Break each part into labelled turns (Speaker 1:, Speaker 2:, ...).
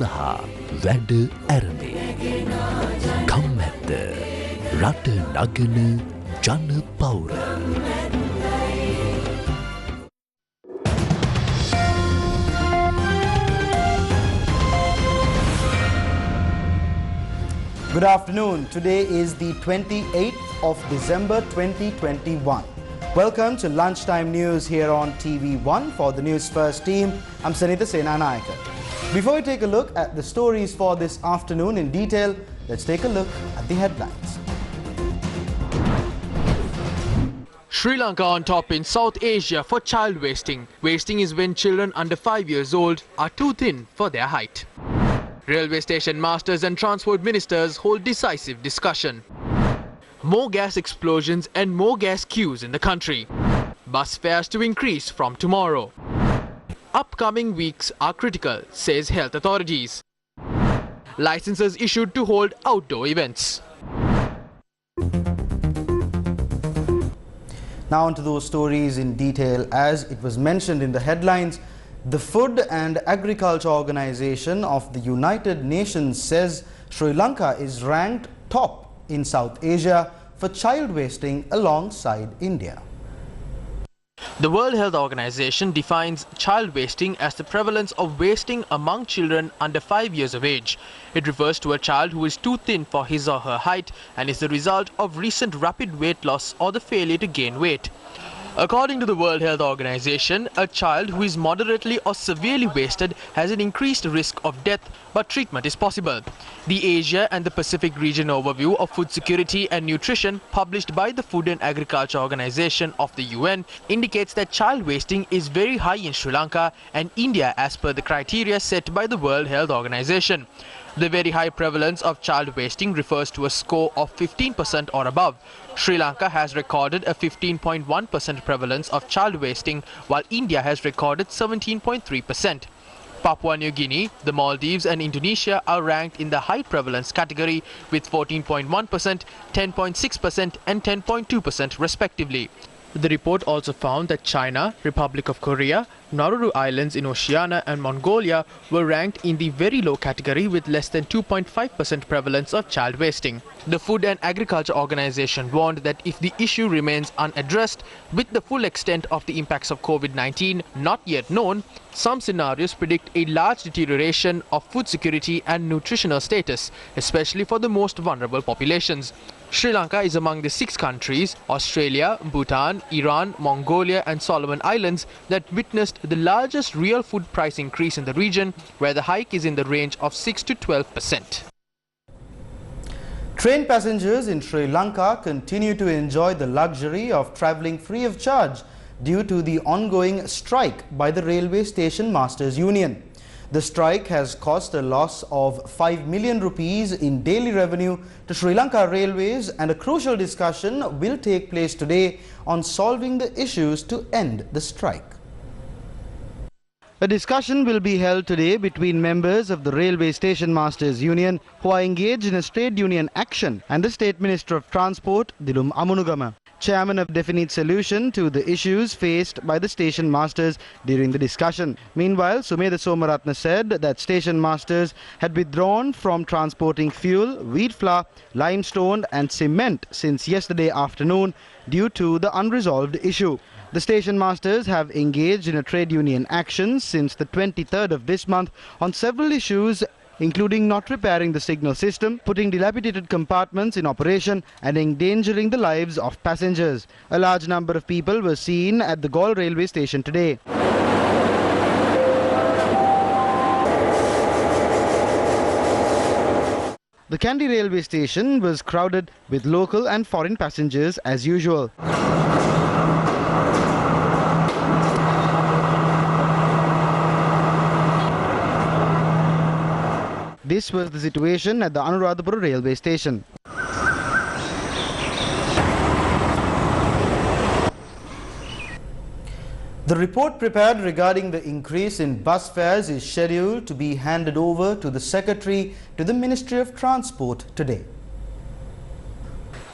Speaker 1: සඳහා වැඩ ඇරඹේ. කම්මැත්ත රට නගන ජන පෞර.
Speaker 2: Good afternoon. Today is the 28th of December 2021. Welcome to Lunchtime News here on TV1 for the News First team. I'm Sanitha Senanayaka. Before we take a look at the stories for this afternoon in detail, let's take a look at the headlines.
Speaker 3: Sri Lanka on top in South Asia for child wasting. Wasting is when children under 5 years old are too thin for their height. Railway station masters and transport ministers hold decisive discussion. More gas explosions and more gas queues in the country. Bus fares to increase from tomorrow. Upcoming weeks are critical, says health authorities. Licenses issued to hold outdoor events.
Speaker 2: Now onto those stories in detail. As it was mentioned in the headlines, the Food and Agriculture Organization of the United Nations says Sri Lanka is ranked top in South Asia for child wasting alongside India.
Speaker 3: The World Health Organization defines child wasting as the prevalence of wasting among children under 5 years of age. It refers to a child who is too thin for his or her height and is the result of recent rapid weight loss or the failure to gain weight. According to the World Health Organization, a child who is moderately or severely wasted has an increased risk of death, but treatment is possible. The Asia and the Pacific Region Overview of Food Security and Nutrition, published by the Food and Agriculture Organization of the UN, indicates that child wasting is very high in Sri Lanka and India as per the criteria set by the World Health Organization. The very high prevalence of child wasting refers to a score of 15% or above. Sri Lanka has recorded a 15.1% prevalence of child wasting, while India has recorded 17.3%. Papua New Guinea, the Maldives and Indonesia are ranked in the high prevalence category with 14.1%, 10.6% and 10.2% respectively. The report also found that China, Republic of Korea, Nauru Islands in Oceania and Mongolia were ranked in the very low category with less than 2.5% prevalence of child wasting. The Food and Agriculture Organization warned that if the issue remains unaddressed with the full extent of the impacts of COVID-19 not yet known, some scenarios predict a large deterioration of food security and nutritional status, especially for the most vulnerable populations. Sri Lanka is among the 6 countries, Australia, Bhutan, Iran, Mongolia and Solomon Islands, that witnessed the largest real food price increase in the region, where the hike is in the range of 6 to 12%.
Speaker 2: Train passengers in Sri Lanka continue to enjoy the luxury of travelling free of charge due to the ongoing strike by the Railway Station Masters Union. The strike has caused a loss of 5 million rupees in daily revenue to Sri Lanka Railways, and a crucial discussion will take place today on solving the issues to end the strike. A discussion will be held today between members of the Railway Station Masters Union who are engaged in a trade union action and the State Minister of Transport, Dilum Amunugama, chairman of Definite Solution to the issues faced by the station masters during the discussion. Meanwhile, Sumedha Somaratna said that station masters had withdrawn from transporting fuel, wheat flour, limestone and cement since yesterday afternoon due to the unresolved issue. The station masters have engaged in a trade union action since the 23rd of this month on several issues, including not repairing the signal system, putting dilapidated compartments in operation and endangering the lives of passengers. A large number of people were seen at the Galle railway station today. The Kandy railway station was crowded with local and foreign passengers as usual. This was the situation at the Anuradhapura railway station. The report prepared regarding the increase in bus fares is scheduled to be handed over to the Secretary to the Ministry of Transport today.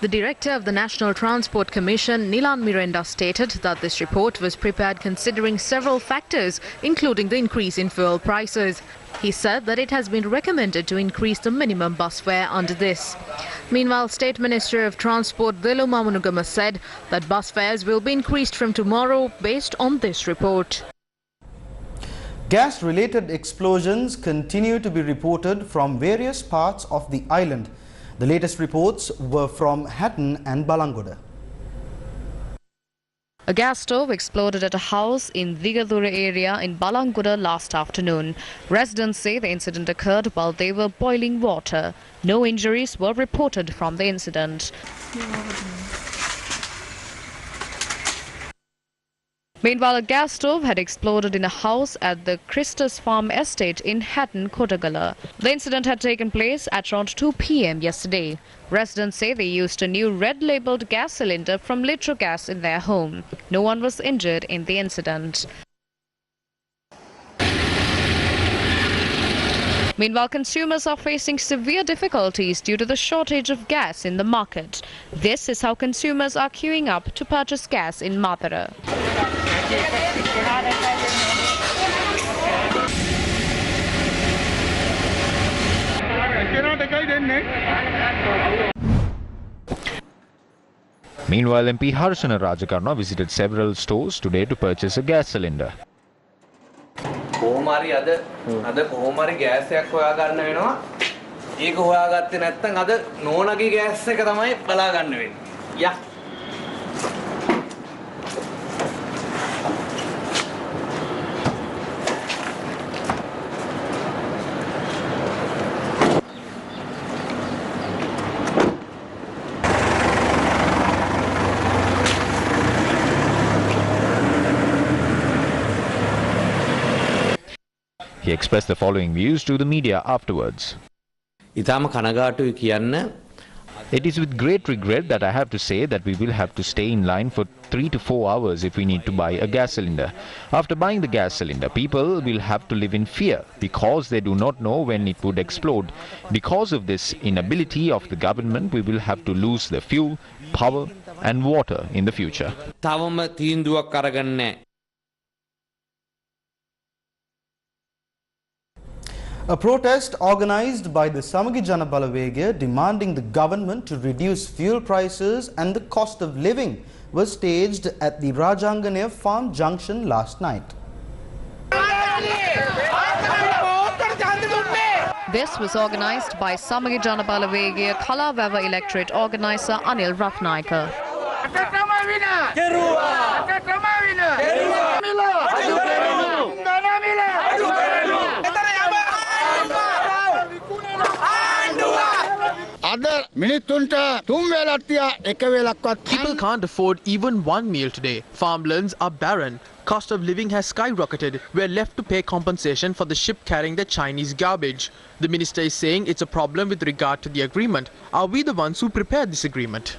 Speaker 4: The director of the National Transport Commission, Nilan Miranda, stated that this report was prepared considering several factors, including the increase in fuel prices. He said that it has been recommended to increase the minimum bus fare under this. Meanwhile, State Minister of Transport Velu Mamunugama said that bus fares will be increased from tomorrow based on this report.
Speaker 2: Gas-related explosions continue to be reported from various parts of the island. The latest reports were from Hatton and Balangoda.
Speaker 5: A gas stove exploded at a house in Digadura area in Balangoda last afternoon. Residents say the incident occurred while they were boiling water. No injuries were reported from the incident. Meanwhile, a gas stove had exploded in a house at the Christus Farm Estate in Hatton, Kodagala. The incident had taken place at around 2 p.m. yesterday. Residents say they used a new red-labelled gas cylinder from Litro Gas in their home. No one was injured in the incident. Meanwhile, consumers are facing severe difficulties due to the shortage of gas in the market. This is how consumers are queuing up to purchase gas in Madara.
Speaker 6: Meanwhile, MP Harshana Rajakarna visited several stores today to purchase a gas cylinder.
Speaker 7: කොහොමරි අද කොහොමරි gas එකක් හොයා ගන්න වෙනවා. ඒක හොයාගත්තේ නැත්නම් අද නෝනගේ gas එක තමයි බලා ගන්න වෙන්නේ. යා.
Speaker 6: He expressed the following views to the media afterwards.
Speaker 7: ඊටාම කනගාටුයි කියන්න.
Speaker 6: It is with great regret that I have to say that we will have to stay in line for 3 to 4 hours if we need to buy a gas cylinder. After buying the gas cylinder, people will have to live in fear because they do not know when it would explode. Because of this inability of the government, we will have to lose the fuel, power and water in the future.
Speaker 7: තවම තීන්දුවක් අරගන්නේ නැහැ.
Speaker 2: A protest organized by the Samagi Jana Balawegya demanding the government to reduce fuel prices and the cost of living was staged at the Rajanganaya Farm Junction last night.
Speaker 5: This was organized by Samagi Jana Balawegya Kala Vava electorate organizer Anil Ratnaika.
Speaker 3: People can't afford even one meal today. Farmlands are barren. Cost of living has skyrocketed. We're left to pay compensation for the ship carrying the Chinese garbage. The minister is saying it's a problem with regard to the agreement. Are we the ones who prepared this agreement?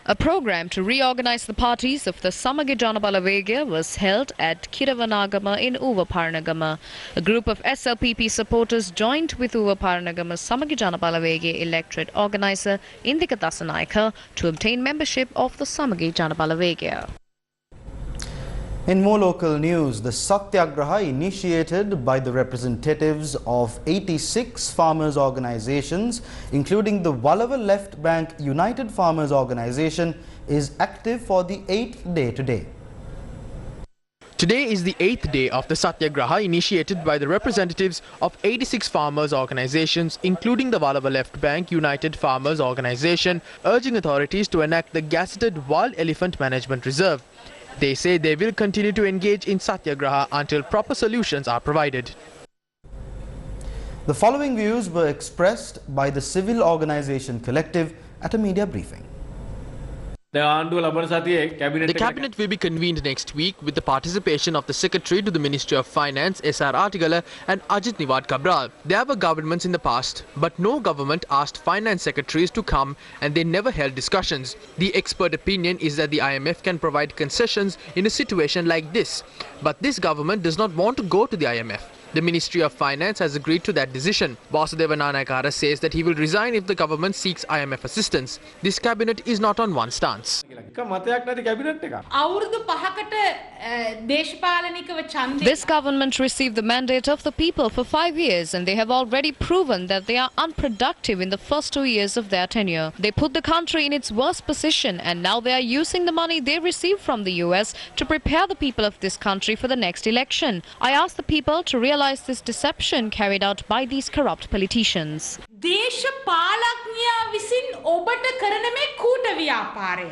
Speaker 5: A program to reorganize the parties of the Samagi Jana Balawegya was held at Kiravanagama in Uvaparanagama. A group of SLPP supporters joined with Uvaparanagama's Samagi Jana Balawegya electorate organizer Indika Dasanaika to obtain membership of the Samagi Jana Balawegya.
Speaker 2: In more local news, the Satyagraha initiated by the representatives of 86 farmers' organizations, including the Vallava Left Bank United Farmers Organization, is active for the 8th day today.
Speaker 3: Today is the 8th day of the Satyagraha initiated by the representatives of 86 farmers' organizations, including the Vallava Left Bank United Farmers Organization, urging authorities to enact the gazetted Wild Elephant Management Reserve. They say they will continue to engage in Satyagraha until proper solutions are provided.
Speaker 2: The following views were expressed by the Civil Organization Collective at a media briefing.
Speaker 3: The cabinet will be convened next week with the participation of the Secretary to the Ministry of Finance, S.R. Artigala, and Ajit Niwad Cabral. There were governments in the past, but no government asked finance secretaries to come and they never held discussions. The expert opinion is that the IMF can provide concessions in a situation like this. But this government does not want to go to the IMF. The Ministry of Finance has agreed to that decision. Vasudeva Nanayakkara says that he will resign if the government seeks IMF assistance. This cabinet is not on one stance.
Speaker 5: This government received the mandate of the people for 5 years, and they have already proven that they are unproductive in the first 2 years of their tenure. They put the country in its worst position, and now they are using the money they received from the US to prepare the people of this country for the next election. I ask the people to realize this deception carried out by these corrupt politicians.
Speaker 8: දේශපාලඥයා විසින් ඔබට කරන මේ කූට ව්‍යාපාරය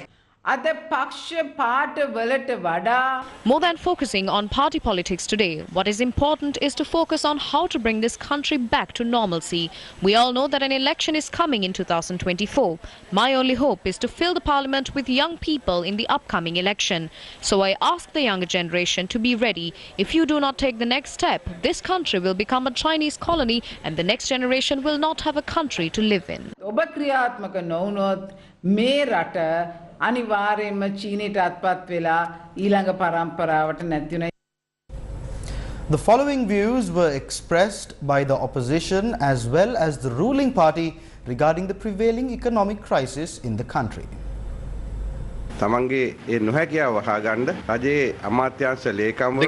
Speaker 8: අද පක්ෂ පාට වලට වඩා
Speaker 5: More than focusing on party politics today, what is important is to focus on how to bring this country back to normalcy. We all know that an election is coming in 2024. My only hope is to fill the parliament with young people in the upcoming election. So I ask the younger generation to be ready. If you do not take the next step, this country will become a Chinese colony and the next generation will not have a country to live in.
Speaker 8: ඔබ ක්‍රියාත්මක නොවුනොත් මේ රට අනිවාර්යයෙන්ම චීනයට අත්පත් වෙලා ඊළඟ පරම්පරාවට නැති වෙන.
Speaker 2: The following views were expressed by the opposition as well as the ruling party regarding the prevailing economic crisis in the country.
Speaker 3: The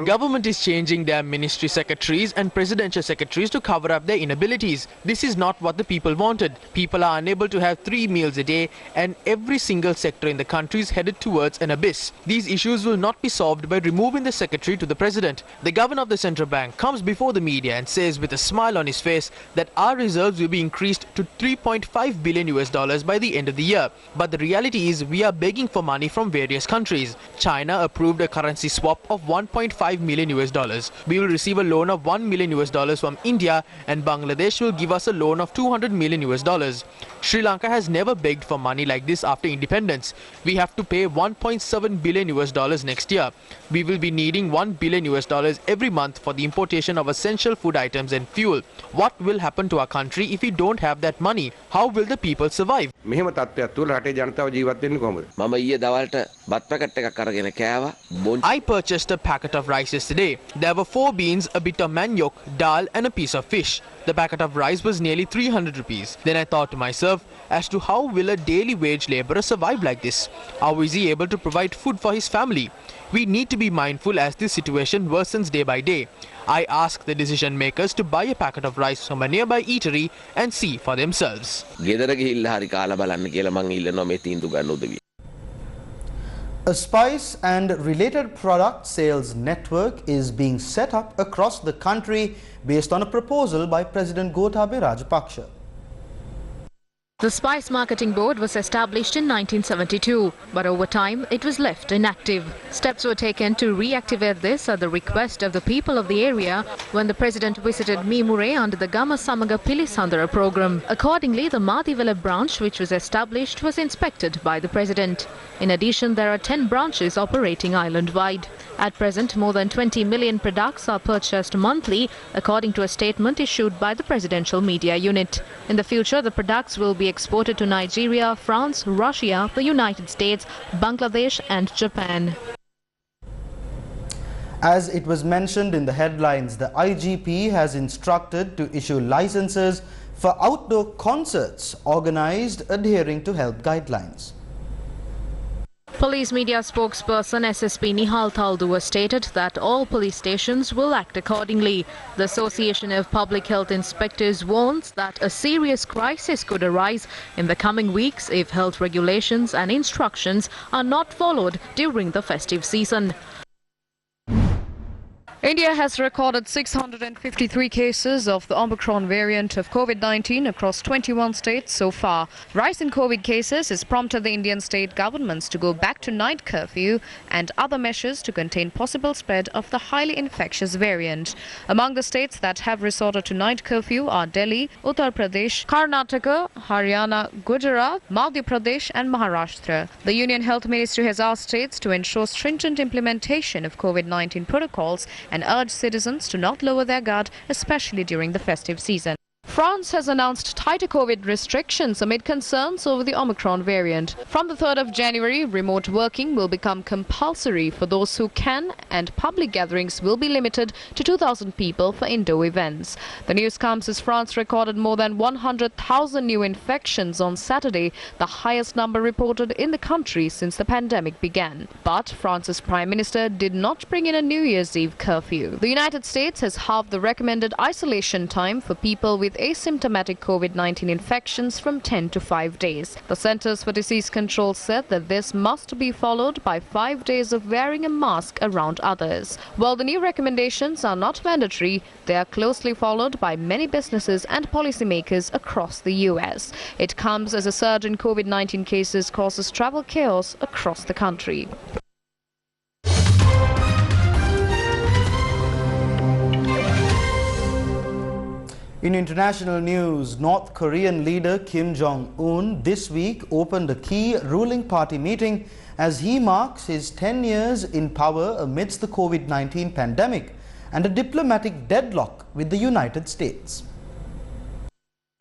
Speaker 3: government is changing their ministry secretaries and presidential secretaries to cover up their inabilities. This is not what the people wanted. People are unable to have 3 meals a day, and every single sector in the country is headed towards an abyss. These issues will not be solved by removing the secretary to the president. The governor of the central bank comes before the media and says with a smile on his face that our reserves will be increased to $3.5 billion by the end of the year. But the reality is we are begging for money from various countries. China approved a currency swap of $1.5 million. We will receive a loan of $1 million from India, and Bangladesh will give us a loan of $200 million. Sri Lanka has never begged for money like this after independence. We have to pay $1.7 billion next year. We will be needing $1 billion every month for the importation of essential food items and fuel. What will happen to our country if we don't have that money? How will the people survive? I purchased a packet of rice yesterday. There were 4 beans, a bit of manioc, dal and a piece of fish. The packet of rice was nearly 300 rupees. Then I thought to myself as to how will a daily wage labourer survive like this? How is he able to provide food for his family? We need to be mindful as this situation worsens day by day. I ask the decision makers to buy a packet of rice from a nearby eatery and see for themselves.
Speaker 2: A spice and related product sales network is being set up across the country based on a proposal by President Gotabaya Rajapaksa.
Speaker 4: The Spice Marketing Board was established in 1972, but over time it was left inactive. Steps were taken to reactivate this at the request of the people of the area when the President visited Mimure under the Gama Samaga Pilisandara program. Accordingly, the Madivela branch, which was established, was inspected by the President. In addition, there are 10 branches operating island-wide. At present, more than 20 million products are purchased monthly, according to a statement issued by the Presidential Media Unit. In the future, the products will be exported to Nigeria, France, Russia, the United States, Bangladesh and Japan.
Speaker 2: As it was mentioned in the headlines, the IGP has instructed to issue licenses for outdoor concerts organized adhering to health guidelines.
Speaker 4: Police media spokesperson SSP Nihal Thaldua stated that all police stations will act accordingly. The Association of Public Health Inspectors warns that a serious crisis could arise in the coming weeks if health regulations and instructions are not followed during the festive season.
Speaker 5: India has recorded 653 cases of the Omicron variant of COVID-19 across 21 states so far. Rise in COVID cases has prompted the Indian state governments to go back to night curfew and other measures to contain possible spread of the highly infectious variant. Among the states that have resorted to night curfew are Delhi, Uttar Pradesh, Karnataka, Haryana, Gujarat, Madhya Pradesh and Maharashtra. The Union Health Ministry has asked states to ensure stringent implementation of COVID-19 protocols and urge citizens to not lower their guard, especially during the festive season. France has announced tighter COVID restrictions amid concerns over the Omicron variant. From the 3rd of January, remote working will become compulsory for those who can, and public gatherings will be limited to 2,000 people for indoor events. The news comes as France recorded more than 100,000 new infections on Saturday, the highest number reported in the country since the pandemic began. But France's Prime Minister did not bring in a New Year's Eve curfew. The United States has halved the recommended isolation time for people with asymptomatic COVID-19 infections from 10 to 5 days. The Centers for Disease Control said that this must be followed by 5 days of wearing a mask around others. While the new recommendations are not mandatory, they are closely followed by many businesses and policymakers across the US. It comes as a surge in COVID-19 cases causes travel chaos across the country.
Speaker 2: In international news, North Korean leader Kim Jong-un this week opened a key ruling party meeting as he marks his 10 years in power amidst the COVID-19 pandemic and a diplomatic deadlock with the United States.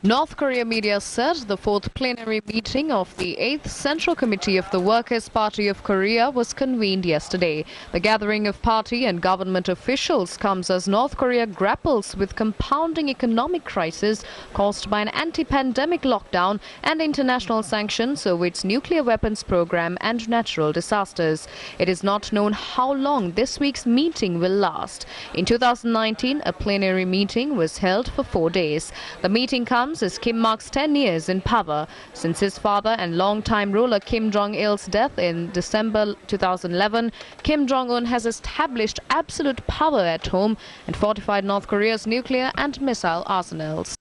Speaker 5: North Korea media said the 4th plenary meeting of the 8th Central Committee of the Workers' Party of Korea was convened yesterday. The gathering of party and government officials comes as North Korea grapples with compounding economic crisis caused by an anti-pandemic lockdown and international sanctions over its nuclear weapons program and natural disasters. It is not known how long this week's meeting will last. In 2019, a plenary meeting was held for 4 days. The meeting comes as Kim marks 10 years in power. Since his father and longtime ruler Kim Jong-il's death in December 2011, Kim Jong-un has established absolute power at home and fortified North Korea's nuclear and missile arsenals.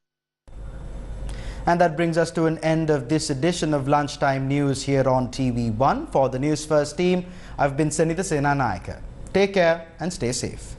Speaker 2: And that brings us to an end of this edition of Lunchtime News here on TV1. For the News First team, I've been Senitha Senanayake. Take care and stay safe.